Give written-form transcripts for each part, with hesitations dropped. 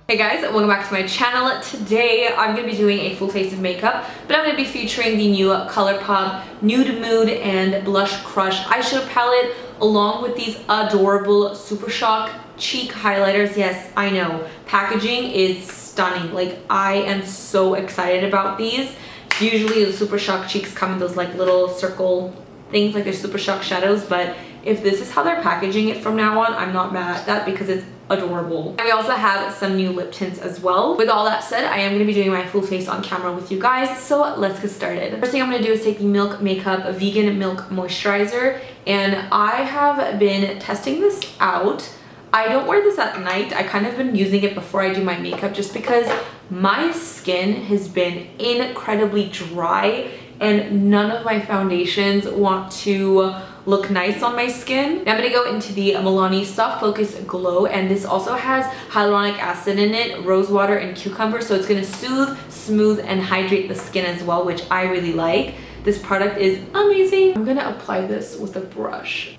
Hey guys, welcome back to my channel. Today I'm going to be doing a full face of makeup, but I'm going to be featuring the new Colourpop Nude Mood and Blush Crush eyeshadow palette along with these adorable Super Shock cheek highlighters. Yes, I know, packaging is stunning. Like, I am so excited about these. Usually the Super Shock cheeks come in those like little circle things, like they're Super Shock shadows, but if this is how they're packaging it from now on, I'm not mad at that because it's adorable. And we also have some new lip tints as well. With all that said, I am going to be doing my full face on camera with you guys, so let's get started. First thing I'm going to do is take the Milk Makeup Vegan Milk Moisturizer, and I have been testing this out. I don't wear this at night. I kind of been using it before I do my makeup just because my skin has been incredibly dry and none of my foundations want to look nice on my skin. Now I'm going to go into the Milani Soft Focus Glow, and this also has hyaluronic acid in it, rose water, and cucumber, so it's going to soothe, smooth, and hydrate the skin as well, which I really like. This product is amazing. I'm going to apply this with a brush.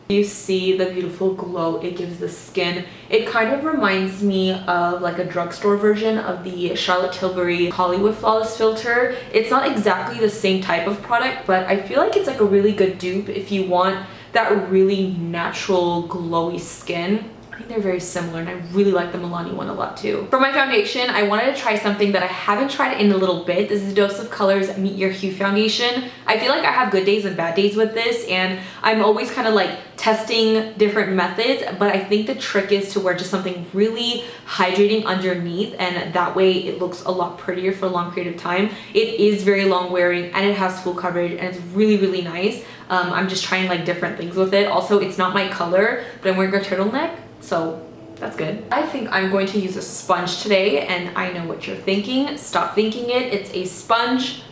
You see the beautiful glow it gives the skin. It kind of reminds me of like a drugstore version of the Charlotte Tilbury Hollywood Flawless Filter. It's not exactly the same type of product, but I feel like it's like a really good dupe if you want that really natural glowy skin. I think they're very similar, and I really like the Milani one a lot too. For my foundation, I wanted to try something that I haven't tried in a little bit. This is Dose of Colors Meet Your Hue Foundation. I feel like I have good days and bad days with this, and I'm always kind of like testing different methods, but I think the trick is to wear just something really hydrating underneath, and that way it looks a lot prettier for a long period of time. It is very long wearing and it has full coverage, and it's really nice. I'm just trying like different things with it. Also, it's not my color, but I'm wearing a turtleneck, so that's good. I think I'm going to use a sponge today, and I know what you're thinking. Stop thinking it. It's a sponge.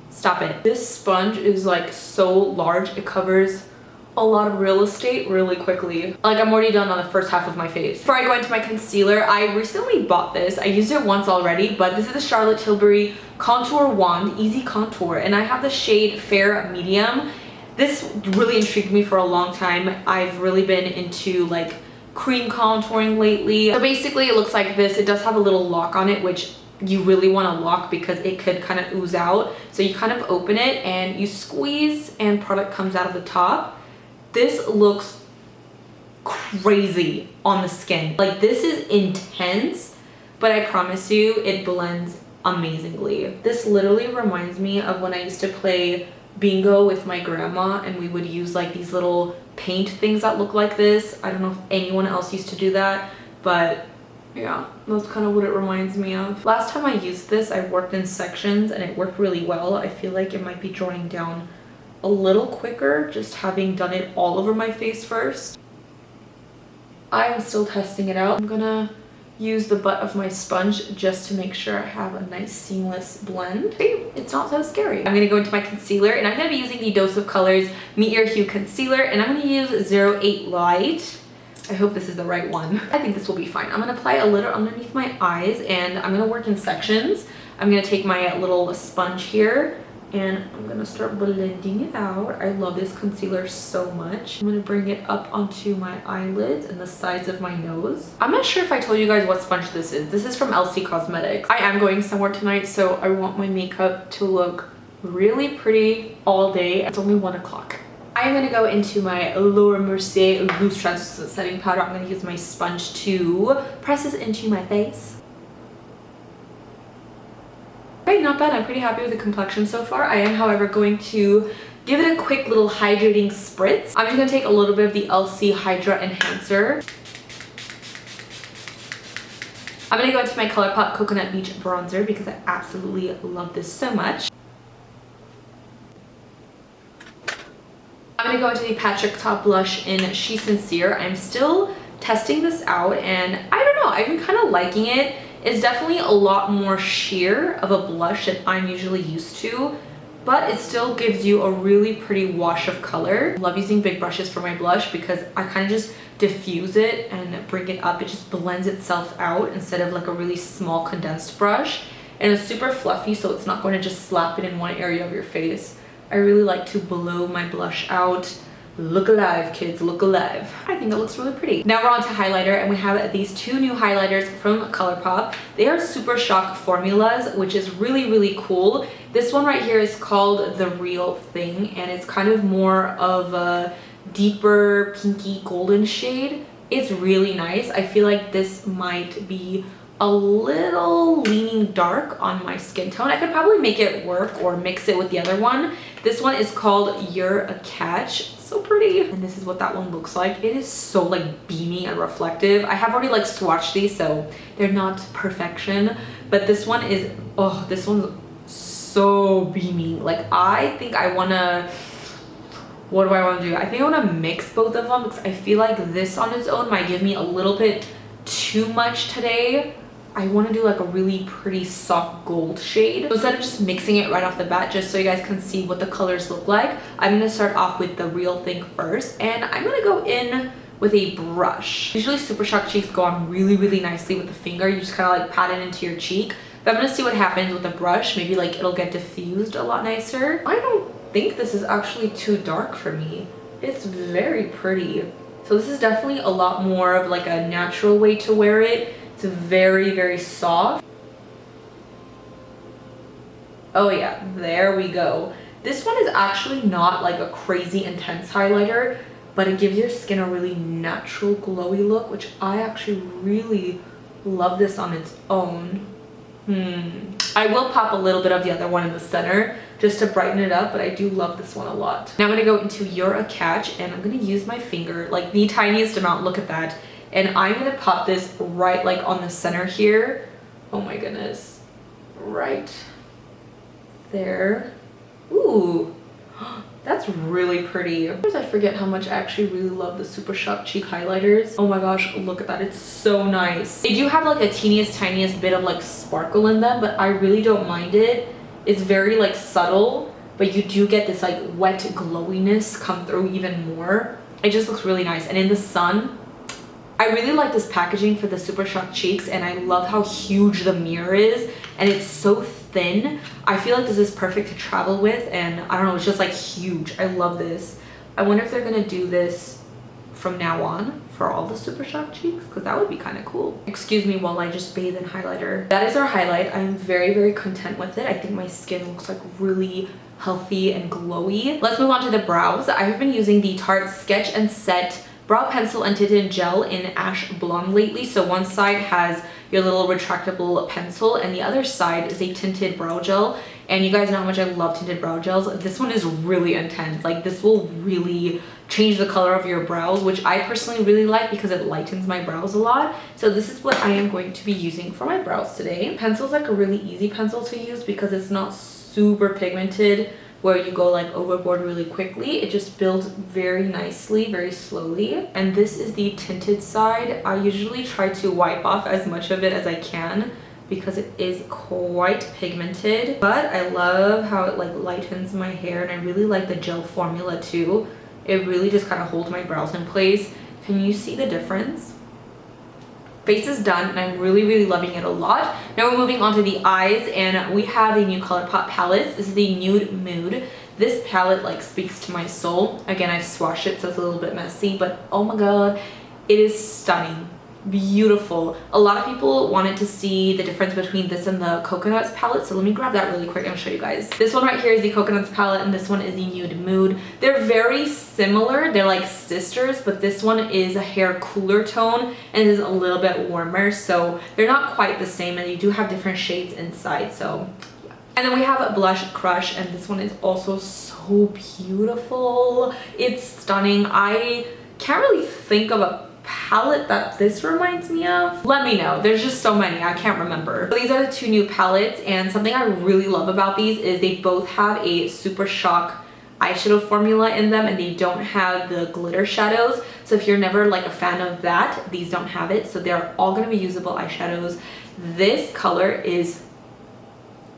Stop it. This sponge is like so large. It covers a lot of real estate really quickly. Like, I'm already done on the first half of my face. Before I go into my concealer, I recently bought this. I used it once already, but this is the Charlotte Tilbury Contour Wand Easy Contour, and I have the shade Fair Medium. This really intrigued me for a long time. I've really been into like cream contouring lately. So basically it looks like this. It does have a little lock on it, which you really want to lock because it could kind of ooze out. So you kind of open it and you squeeze and product comes out of the top. This looks crazy on the skin. Like, this is intense, but I promise you it blends amazingly. This literally reminds me of when I used to play bingo with my grandma, and we would use like these little paint things that look like this. I don't know if anyone else used to do that, but yeah, that's kind of what it reminds me of. Last time I used this, I worked in sections and it worked really well. I feel like it might be drawing down a little quicker just having done it all over my face first. I am still testing it out. I'm gonna use the butt of my sponge just to make sure I have a nice seamless blend. See, it's not so scary. I'm gonna go into my concealer, and I'm gonna be using the Dose of Colors Meet Your Hue Concealer, and I'm gonna use 08 Light. I hope this is the right one. I think this will be fine. I'm gonna apply a little underneath my eyes, and I'm gonna work in sections. I'm gonna take my little sponge here, and I'm gonna start blending it out. I love this concealer so much. I'm gonna bring it up onto my eyelids and the sides of my nose. I'm not sure if I told you guys what sponge this is. This is from LC Cosmetics. I am going somewhere tonight, so I want my makeup to look really pretty all day. It's only 1 o'clock. I'm gonna go into my Laura Mercier Loose Translucent Setting Powder. I'm gonna use my sponge to press this into my face. Okay, not bad. I'm pretty happy with the complexion so far. I am, however, going to give it a quick little hydrating spritz. I'm just going to take a little bit of the LC Hydra Enhancer. I'm going to go into my Colourpop Coconut Beach Bronzer because I absolutely love this so much. I'm gonna go into the Patrick Top blush in She Sincere. I'm still testing this out and I don't know, I've been kind of liking it. It's definitely a lot more sheer of a blush than I'm usually used to, but it still gives you a really pretty wash of color. I love using big brushes for my blush because I kind of just diffuse it and bring it up. It just blends itself out instead of like a really small condensed brush. And it's super fluffy, so it's not going to just slap it in one area of your face. I really like to blow my blush out. Look alive, kids, look alive. I think it looks really pretty. Now we're on to highlighter, and we have these two new highlighters from Colourpop. They are Super Shock formulas, which is really, really cool. This one right here is called The Real Thing, and it's kind of more of a deeper pinky golden shade. It's really nice. I feel like this might be a little leaning dark on my skin tone. I could probably make it work or mix it with the other one. This one is called You're a Catch. So pretty. And this is what that one looks like. It is so like beamy and reflective. I have already like swatched these, so they're not perfection, but this one is, oh, this one's so beamy. Like I think I wanna, what do I want to do? I think I want to mix both of them because I feel like this on its own might give me a little bit too much today. I want to do like a really pretty soft gold shade. So instead of just mixing it right off the bat, just so you guys can see what the colors look like, I'm going to start off with The Real Thing first, and I'm going to go in with a brush. Usually Super Shock cheeks go on really, really nicely with the finger. You just kind of like pat it into your cheek. But I'm going to see what happens with the brush. Maybe like it'll get diffused a lot nicer. I don't think this is actually too dark for me. It's very pretty. So this is definitely a lot more of like a natural way to wear it. It's very, very soft. Oh yeah, there we go. This one is actually not like a crazy intense highlighter, but it gives your skin a really natural glowy look, which I actually really love this on its own. I will pop a little bit of the other one in the center just to brighten it up, but I do love this one a lot. Now I'm going to go into You're a Catch, and I'm going to use my finger, like the tiniest amount, look at that. And I'm going to pop this right like on the center here. Oh my goodness. Right there. Ooh, that's really pretty. Sometimes I forget how much I actually really love the Super Shock cheek highlighters. Oh my gosh, look at that. It's so nice. They do have like a tiniest bit of like sparkle in them, but I really don't mind it. It's very like subtle, but you do get this like wet glowiness come through even more. It just looks really nice. And in the sun, I really like this packaging for the Super Shock cheeks, and I love how huge the mirror is, and it's so thin. I feel like this is perfect to travel with, and I don't know, it's just like huge. I love this. I wonder if they're gonna do this from now on for all the Super Shock cheeks, because that would be kind of cool. Excuse me while I just bathe in highlighter. That is our highlight. I am very, very content with it. I think my skin looks like really healthy and glowy. Let's move on to the brows. I have been using the Tarte Sketch and Set brow pencil and tinted gel in Ash Blonde lately. So one side has your little retractable pencil and the other side is a tinted brow gel. And you guys know how much I love tinted brow gels. This one is really intense. Like this will really change the color of your brows, which I personally really like because it lightens my brows a lot. So this is what I am going to be using for my brows today. Pencil is like a really easy pencil to use because it's not super pigmented where you go like overboard really quickly. It just builds very nicely, very slowly. And this is the tinted side. I usually try to wipe off as much of it as I can because it is quite pigmented, but I love how it like lightens my hair, and I really like the gel formula too. It really just kind of holds my brows in place. Can you see the difference? Face is done, and I'm really, really loving it a lot. Now we're moving on to the eyes, and we have a new Colourpop palette. This is the Nude Mood. This palette like speaks to my soul. Again, I swatched it, so it's a little bit messy, but oh my god, it is stunning. Beautiful. A lot of people wanted to see the difference between this and the Coconuts palette, so let me grab that really quick and show you guys. This one right here is the Coconuts palette, and this one is the Nude Mood. They're very similar. They're like sisters, but this one is a hair cooler tone and is a little bit warmer, so they're not quite the same, and you do have different shades inside. So yeah. And then we have a Blush Crush, and this one is also so beautiful. It's stunning. I can't really think of a palette that this reminds me of. Let me know. There's just so many, I can't remember. So these are the two new palettes, and something I really love about these is they both have a Super Shock eyeshadow formula in them and they don't have the glitter shadows. So if you're never like a fan of that, these don't have it. So they're all going to be usable eyeshadows. This color is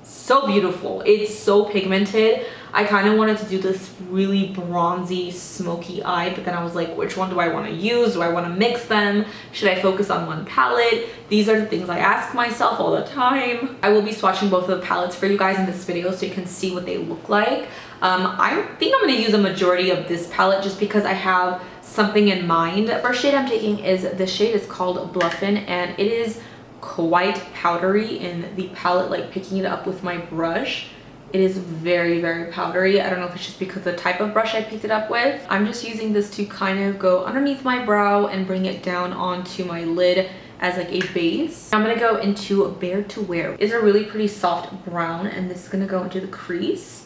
so beautiful. It's so pigmented. I kind of wanted to do this really bronzy, smoky eye, but then I was like, which one do I want to use? Do I want to mix them? Should I focus on one palette? These are the things I ask myself all the time. I will be swatching both of the palettes for you guys in this video so you can see what they look like. I think I'm going to use a majority of this palette just because I have something in mind. The first shade I'm taking is, this shade is called Bluffin', and it is quite powdery in the palette, like picking it up with my brush. It is very, very powdery. I don't know if it's just because of the type of brush I picked it up with. I'm just using this to kind of go underneath my brow and bring it down onto my lid as like a base. I'm gonna go into Bare to Wear. It's a really pretty soft brown, and this is gonna go into the crease.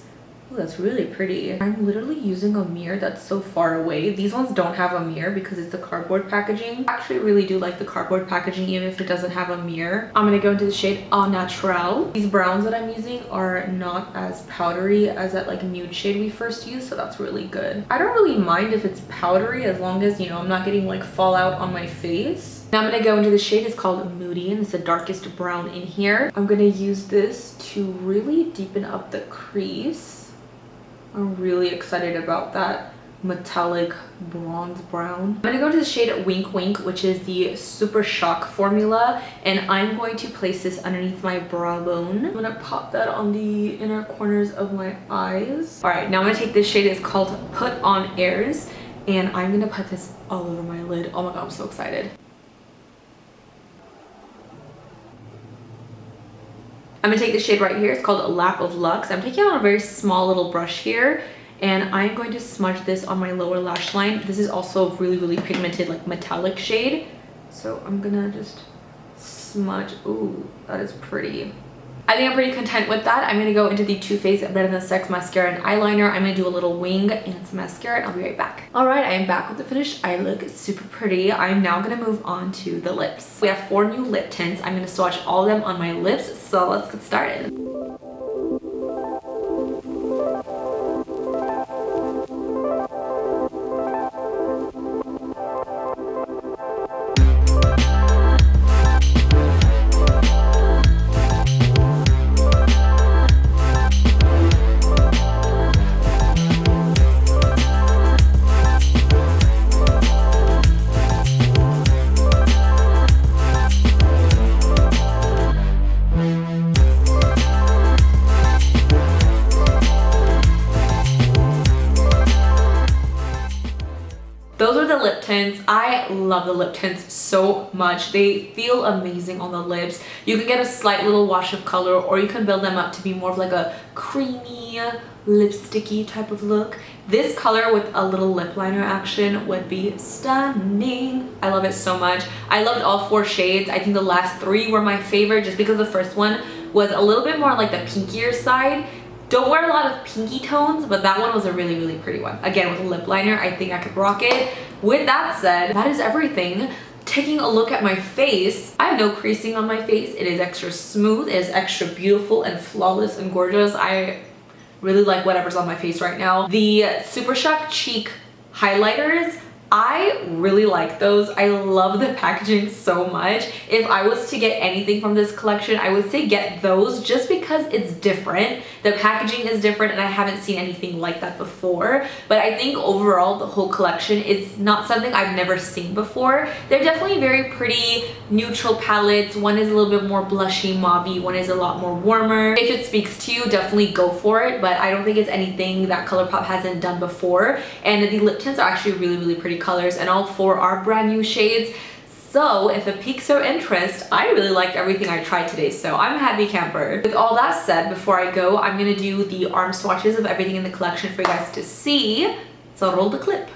Oh, that's really pretty. I'm literally using a mirror that's so far away. These ones don't have a mirror because it's the cardboard packaging. I actually really do like the cardboard packaging even if it doesn't have a mirror. I'm gonna go into the shade Au Naturel. These browns that I'm using are not as powdery as that like nude shade we first used, so that's really good. I don't really mind if it's powdery as long as, you know, I'm not getting like fallout on my face. Now I'm gonna go into the shade, it's called Moody, and it's the darkest brown in here. I'm gonna use this to really deepen up the crease. I'm really excited about that metallic bronze brown. I'm gonna go into the shade Wink Wink, which is the Super Shock formula, and I'm going to place this underneath my brow bone. I'm gonna pop that on the inner corners of my eyes. All right, now I'm gonna take this shade, it's called Put On Airs, and I'm gonna put this all over my lid. Oh my god, I'm so excited. I'm gonna take the shade right here, it's called Lap of Luxe. I'm taking it on a very small little brush here, and I'm going to smudge this on my lower lash line. This is also a really, really pigmented, like metallic shade. So I'm gonna just smudge. Ooh, that is pretty. I think I'm pretty content with that. I'm gonna go into the Too Faced Better Than Sex mascara and eyeliner. I'm gonna do a little wing and some mascara, and I'll be right back. All right, I am back with the finished eye look. It's super pretty. I'm now gonna move on to the lips. We have 4 new lip tints. I'm gonna swatch all of them on my lips, so let's get started. Those are the lip tints. I love the lip tints so much. They feel amazing on the lips. You can get a slight little wash of color, or you can build them up to be more of like a creamy, lipsticky type of look. This color with a little lip liner action would be stunning. I love it so much. I loved all 4 shades. I think the last 3 were my favorite just because the first one was a little bit more like the pinkier side. Don't wear a lot of pinky tones, but that one was a really, really pretty one. Again, with a lip liner, I think I could rock it. With that said, that is everything. Taking a look at my face, I have no creasing on my face. It is extra smooth, it is extra beautiful and flawless and gorgeous. I really like whatever's on my face right now. The Super Shock Cheek highlighters, I really like those. I love the packaging so much. If I was to get anything from this collection, I would say get those just because it's different. The packaging is different and I haven't seen anything like that before. But I think overall the whole collection is not something I've never seen before. They're definitely very pretty neutral palettes. One is a little bit more blushy, mauvey. One is a lot more warmer. If it speaks to you, definitely go for it. But I don't think it's anything that Colourpop hasn't done before. And the lip tints are actually really, really pretty colors, and all 4 are brand new shades. So if it piques your interest, I really liked everything I tried today, so I'm a happy camper. With all that said, before I go, I'm gonna do the arm swatches of everything in the collection for you guys to see. So roll the clip.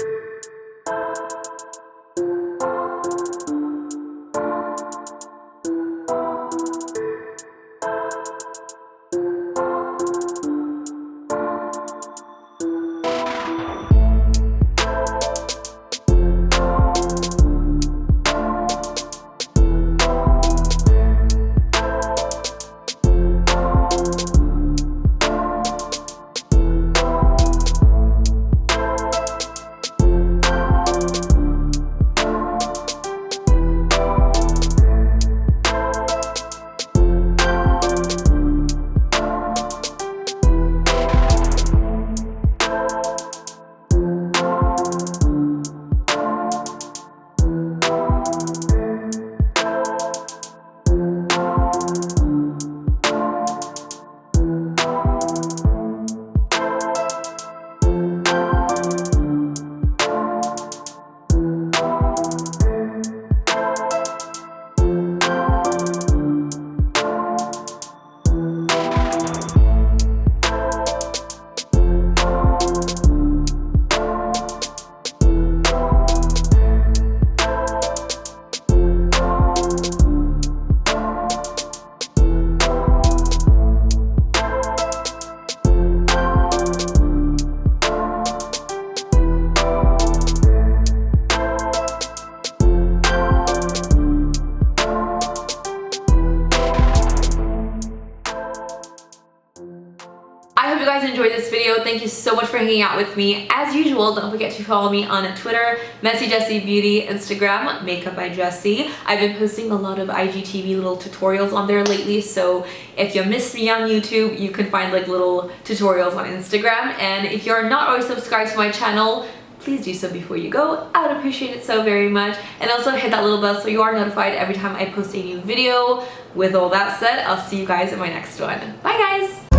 you guys enjoyed this video. Thank you so much for hanging out with me. As usual, don't forget to follow me on Twitter, mesijesibeauty, Instagram, MAKEUPBYJESI. I've been posting a lot of IGTV little tutorials on there lately, so if you miss me on YouTube, you can find like little tutorials on Instagram. And if you're not already subscribed to my channel, please do so before you go. I would appreciate it so very much. And also hit that little bell so you are notified every time I post a new video. With all that said, I'll see you guys in my next one. Bye guys!